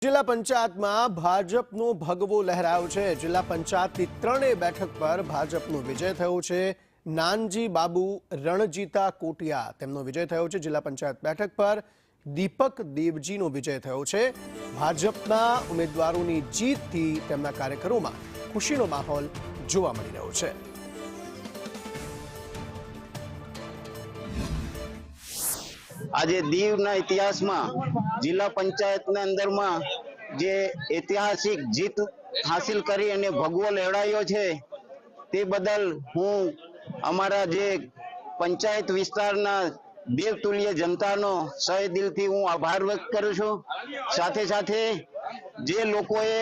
जिला पंचायत में भाजपनो भगवो लहरायो छे। जिला पंचायत की त्रणेय बैठक पर भाजपनो विजय थयो छे। नानजी बाबू रणजीता कोटिया तेमनो विजय थयो छे। जिला पंचायत बैठक पर दीपक देवजीनो विजय थयो छे। भाजपना उम्मीदवारोनी जीतथी तेमना कार्यकरोमां खुशीनो माहोल जोवा मळी रह्यो छे। आज दीवना इतिहास में जिला पंचायत अंदर में जे ऐतिहासिक जीत हासिल करी अने भगवो लहरायो छे ते बदल हूँ अमारा जे पंचायत विस्तारना देवतुल्य जनतानो सहे दिलथी हूँ आभार व्यक्त करूं छुं। साथे साथे जे लोकोए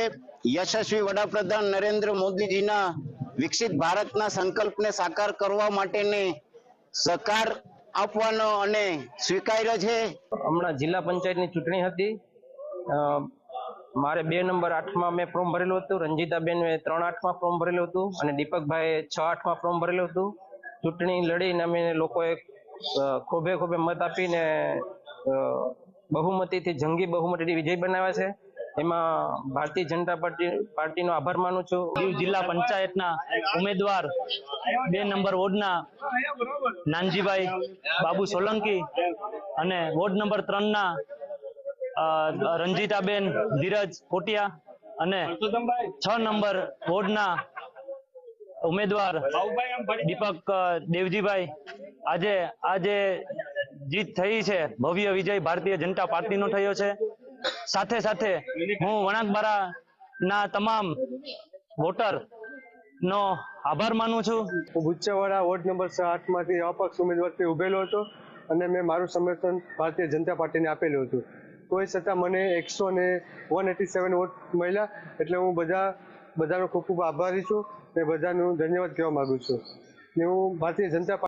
यशस्वी वडाप्रधान नरेंद्र मोदीजीना विकसित भारतना संकल्पने साकार करवा माटेने सहकार આપવાનો અને સ્વીકાર્યો છે। હમણાં જિલ્લા પંચાયતની ચૂંટણી હતી। મારે 2 નંબર 8માં મેં ફોર્મ ભરેલું હતું। રંજીતાબેન 3-8માં ફોર્મ ભરેલું હતું અને દીપકભાઈ 6-8માં ફોર્મ ભરેલું હતું। ચૂંટણી લડીને અમે લોકોએ ખોબે ખોબે મત આપીને બહુમતીથી જંગી બહુમતીથી વિજય બનાવ્યા છે। એમાં ભારતીય જનતા પાર્ટીનો આભાર માનું છું। દીવ જિલ્લા પંચાયતના ઉમેદવાર 2 નંબર વોર્ડના નાનજીભાઈ બાબુ સોલંકી અને વોર્ડ નંબર 3ના રંજીતાબેન ધીરજ કોટિયા અને 6 નંબર વોર્ડના ઉમેદવાર દીપક દેવજીભાઈ આજે જીત થઈ છે। ભવ્ય વિજય ભારતીય જનતા પાર્ટીનો થયો છે। સાથે સાથે હું વણાકબારાના તમામ વોટર નો આભાર માનું છું। હું ગુચ્છાવાડા વોર્ડ નંબર 8માંથી અપક્ષ ઉમેદવારથી ઉભેલો હતો અને મેં મારું સમર્થન ભારતીય જનતા પાર્ટીને આપેલું હતું। તોય છતાં મને 187 વોટ મળ્યા, એટલે હું બધાનો ખૂબ ખૂબ આભારી છું અને બધાનો ધન્યવાદ કહેવા માંગુ છું। ને હું ભારતીય જનતા